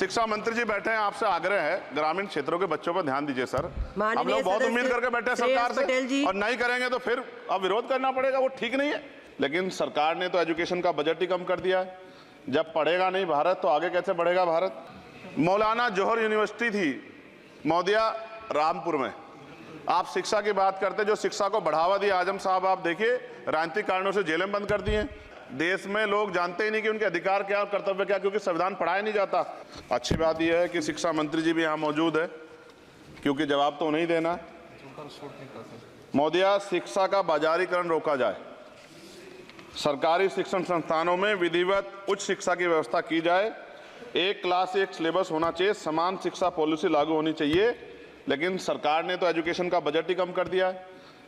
शिक्षा मंत्री जी बैठे हैं, आपसे आग्रह है ग्रामीण क्षेत्रों के बच्चों पर ध्यान दीजिए सर। हम लोग बहुत उम्मीद करके बैठे हैं सरकार से, और नहीं करेंगे तो फिर अब विरोध करना पड़ेगा, वो ठीक नहीं है। लेकिन सरकार ने तो एजुकेशन का बजट ही कम कर दिया है। जब पढ़ेगा नहीं भारत तो आगे कैसे बढ़ेगा भारत। मौलाना जोहर यूनिवर्सिटी थी मोदिया रामपुर में, आप शिक्षा की बात करते, जो शिक्षा को बढ़ावा दिया आजम साहब, आप देखिए राजनीतिक कारणों से जेलें बंद कर दी हैं। देश में लोग जानते ही नहीं कि उनके अधिकार क्या और कर्तव्य क्या, क्योंकि संविधान पढ़ाया नहीं जाता। अच्छी बात यह है कि शिक्षा मंत्री जी भी यहाँ मौजूद है, क्योंकि जवाब तो उन्हें देना। मोदिया शिक्षा का बाजारीकरण रोका जाए, सरकारी शिक्षण संस्थानों में विधिवत उच्च शिक्षा की व्यवस्था की जाए, एक क्लास एक सिलेबस होना चाहिए, समान शिक्षा पॉलिसी लागू होनी चाहिए। लेकिन सरकार ने तो एजुकेशन का बजट ही कम कर दिया है।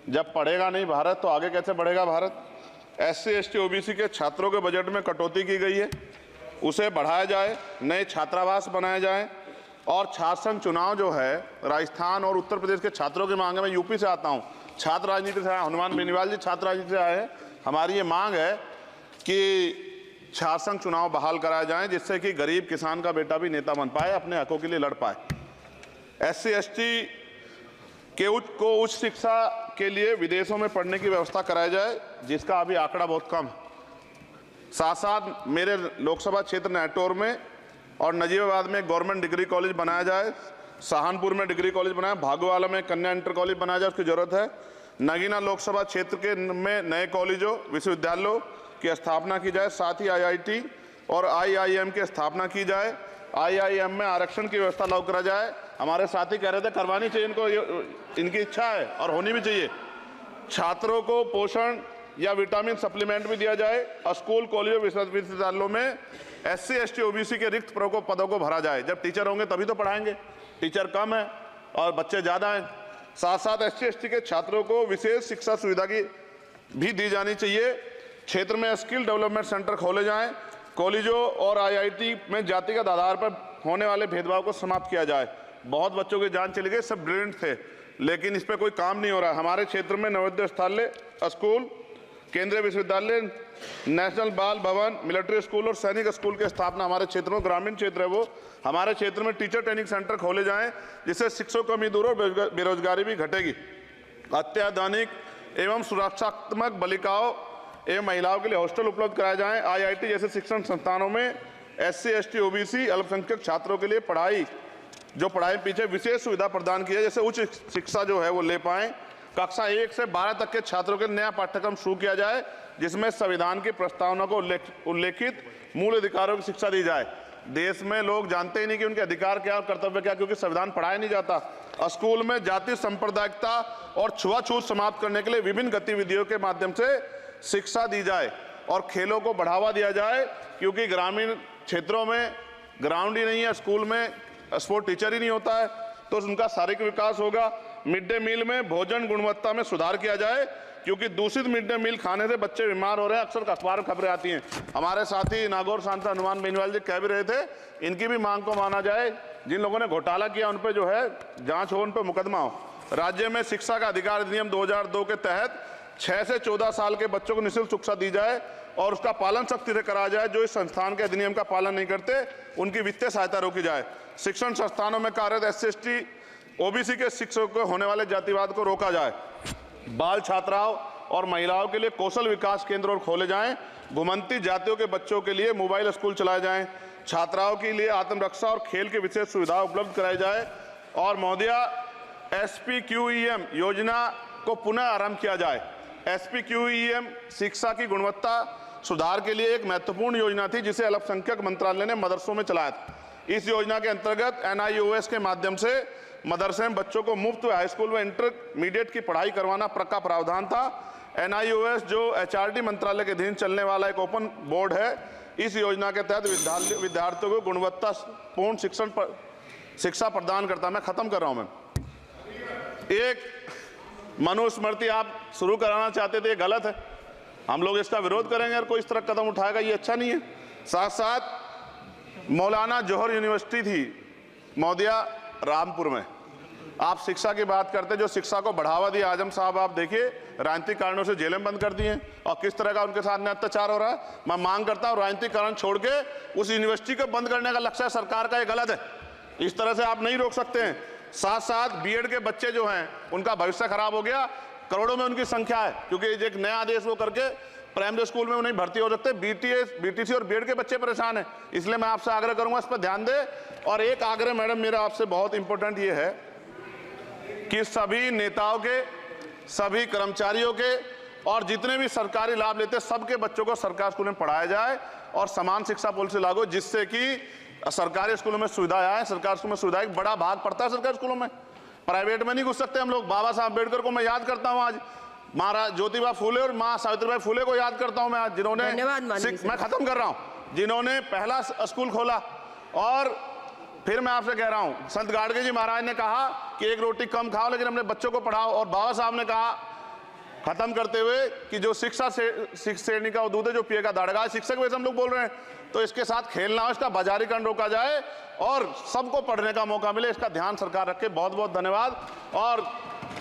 जब पढ़ेगा नहीं भारत तो आगे कैसे बढ़ेगा भारत। SC ST OBC के छात्रों के बजट में कटौती की गई है, उसे बढ़ाया जाए, नए छात्रावास बनाए जाएं, और छात्र संघ चुनाव जो है राजस्थान और उत्तर प्रदेश के छात्रों की मांग है। मैं यूपी से आता हूं, छात्र राजनीति से आया, हनुमान बेनीवाल जी छात्र राजनीति से आए हैं। हमारी ये मांग है कि छात्र संघ चुनाव बहाल कराए जाएं, जिससे कि गरीब किसान का बेटा भी नेता बन पाए, अपने हकों के लिए लड़ पाए। SC ST के उच्च शिक्षा के लिए विदेशों में पढ़ने की व्यवस्था कराई जाए, जिसका अभी आंकड़ा बहुत कम है। साथ साथ मेरे लोकसभा क्षेत्र नैटौर में और नजीबाबाद में गवर्नमेंट डिग्री कॉलेज बनाया जाए, सहारनपुर में डिग्री कॉलेज बनाया, भागोवाला में कन्या इंटर कॉलेज बनाया जाए, उसकी जरूरत है। नगीना लोकसभा क्षेत्र के में नए कॉलेजों विश्वविद्यालयों की स्थापना की जाए, साथ ही IIT और IIM की स्थापना की जाए। IIM में आरक्षण की व्यवस्था लागू करा जाए। हमारे साथी कह रहे थे करवानी चाहिए इनको, इनकी इच्छा है और होनी भी चाहिए। छात्रों को पोषण या विटामिन सप्लीमेंट भी दिया जाए। स्कूल कॉलेजों विश्वविद्यालयों में SC ST OBC के रिक्त पदों को भरा जाए। जब टीचर होंगे तभी तो पढ़ाएंगे, टीचर कम है और बच्चे ज़्यादा हैं। साथ साथ SC ST के छात्रों को विशेष शिक्षा सुविधा की भी दी जानी चाहिए। क्षेत्र में स्किल डेवलपमेंट सेंटर खोले जाएं। कॉलेजों और IIT में जातिगत आधार पर होने वाले भेदभाव को समाप्त किया जाए। बहुत बच्चों की जान चली गई, सब ब्रिलियंट थे, लेकिन इस पर कोई काम नहीं हो रहा है। हमारे क्षेत्र में नवोदय विद्यालय स्कूल, केंद्रीय विश्वविद्यालय, नेशनल बाल भवन, मिलिट्री स्कूल और सैनिक स्कूल की स्थापना हमारे क्षेत्र में, ग्रामीण क्षेत्र है वो, हमारे क्षेत्र में टीचर ट्रेनिंग सेंटर खोले जाएं, जिससे शिक्षकों की कमी दूर और बेरोजगारी भी घटेगी। अत्याधुनिक एवं सुरक्षात्मक बालिकाओं एवं महिलाओं के लिए हॉस्टल उपलब्ध कराए जाएं। IIT जैसे शिक्षण संस्थानों में SC ST OBC अल्पसंख्यक छात्रों के लिए पढ़ाई पीछे विशेष सुविधा प्रदान की है, जैसे उच्च शिक्षा जो है वो ले पाएं। कक्षा 1 से 12 तक के छात्रों के नया पाठ्यक्रम शुरू किया जाए, जिसमें संविधान की प्रस्तावना को उल्लेखित मूल अधिकारों की शिक्षा दी जाए। देश में लोग जानते ही नहीं कि उनके अधिकार क्या और कर्तव्य क्या, क्योंकि संविधान पढ़ाया नहीं जाता। स्कूल में जाति सांप्रदायिकता और छुआछूत समाप्त करने के लिए विभिन्न गतिविधियों के माध्यम से शिक्षा दी जाए और खेलों को बढ़ावा दिया जाए, क्योंकि ग्रामीण क्षेत्रों में ग्राउंड ही नहीं है, स्कूल में स्पोर्ट टीचर ही नहीं होता है, तो उनका शारीरिक विकास होगा। मिड डे मील में भोजन गुणवत्ता में सुधार किया जाए, क्योंकि दूषित मिड डे मील खाने से बच्चे बीमार हो रहे हैं, अक्सर अखबार में खबरें आती हैं। हमारे साथी नागौर सांसद हनुमान बेनीवाल जी कह भी रहे थे, इनकी भी मांग को माना जाए। जिन लोगों ने घोटाला किया उन पर जो है जांच हो, उन पर मुकदमा हो। राज्य में शिक्षा का अधिकार अधिनियम 2002 के तहत 6 से 14 साल के बच्चों को निःशुल्क शिक्षा दी जाए और उसका पालन सख्ती से कराया जाए। जो इस संस्थान के अधिनियम का पालन नहीं करते उनकी वित्तीय सहायता रोकी जाए। शिक्षण संस्थानों में कार्यरत SC ST OBC के शिक्षकों को होने वाले जातिवाद को रोका जाए। बाल छात्राओं और महिलाओं के लिए कौशल विकास केंद्र और खोले जाएं। घुमंती जातियों के बच्चों के लिए मोबाइल स्कूल चलाए जाएं। छात्राओं के लिए आत्मरक्षा और खेल की विशेष सुविधा उपलब्ध कराई जाए और मोदिया SPQEM योजना को पुनः आरंभ किया जाए। SPQEM शिक्षा की गुणवत्ता सुधार के लिए एक महत्वपूर्ण योजना थी, जिसे अल्पसंख्यक मंत्रालय ने मदरसों में चलाया था। इस योजना के अंतर्गत NIOS के माध्यम से मदरसे में बच्चों को मुफ्त हाई स्कूल व इंटरमीडिएट की पढ़ाई करवाना का प्रावधान था। NIOS जो HRD मंत्रालय के अधीन चलने वाला एक ओपन बोर्ड है, इस योजना के तहत विद्यार्थियों को गुणवत्तापूर्ण शिक्षा प्रदान करता। मैं खत्म कर रहा हूं। मैं एक मनुस्मृति आप शुरू कराना चाहते थे, ये गलत है। हम लोग इसका विरोध करेंगे और कोई इस तरह कदम उठाएगा, ये अच्छा नहीं है। साथ साथ मौलाना जोहर यूनिवर्सिटी थी मोदिया रामपुर में, आप शिक्षा की बात करते, जो शिक्षा को बढ़ावा दिया आजम साहब, आप देखिए राजनीतिक कारणों से जेलें बंद कर दी हैं और किस तरह का उनके साथ में अत्याचार हो रहा है। मैं मांग करता हूं राजनीतिक कारण छोड़ के उस यूनिवर्सिटी को बंद करने का लक्ष्य सरकार का ये गलत है। इस तरह से आप नहीं रोक सकते हैं। साथ साथ बीएड के बच्चे जो हैं उनका भविष्य खराब हो गया, करोड़ों में उनकी संख्या है, क्योंकि एक नया आदेश वो करके प्राइमरी स्कूल में नहीं भर्ती हो सकते। बीटीसी और बीएड के बच्चे परेशान हैं। इसलिए मैं आपसे आग्रह करूंगा इस पर ध्यान दें। और एक आग्रह मैडम मेरा आपसे बहुत इंपॉर्टेंट ये है कि सभी नेताओं के, सभी कर्मचारियों के और जितने भी सरकारी लाभ लेते हैं सबके बच्चों को सरकारी स्कूल में पढ़ाया जाए और समान शिक्षा पॉलिसी लागू, जिससे कि सरकारी स्कूलों में सुविधाएं आए। सरकारी स्कूल में सुविधाएं बड़ा भाग पड़ता है सरकारी स्कूलों में, प्राइवेट में नहीं घुस सकते हम लोग। बाबा साहब अम्बेडकर को मैं याद करता हूं आज, महाराज ज्योतिबा फूले और मां सावित्रीबाई फूले को याद करता हूं मैं आज, जिन्होंने, मैं खत्म कर रहा हूं, जिन्होंने पहला स्कूल खोला। और फिर मैं आपसे कह रहा हूं, संत गाडगे जी महाराज ने कहा कि एक रोटी कम खाओ लेकिन अपने बच्चों को पढ़ाओ। और बाबा साहब ने कहा खत्म करते हुए कि जो शिक्षा श्रेणी का दूध है जो पिएगा दाड़गा। शिक्षक वैसे हम लोग बोल रहे हैं, तो इसके साथ खेलना हो, इसका बाजारीकरण रोका जाए और सबको पढ़ने का मौका मिले, इसका ध्यान सरकार रखे। बहुत बहुत धन्यवाद। और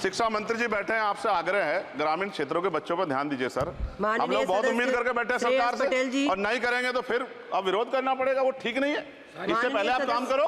शिक्षा मंत्री जी बैठे हैं, आपसे आग्रह है ग्रामीण क्षेत्रों के बच्चों पर ध्यान दीजिए सर। हम लोग बहुत उम्मीद करके बैठे हैं सरकार से, और नहीं करेंगे तो फिर अब विरोध करना पड़ेगा, वो ठीक नहीं है। इससे पहले आप काम करो।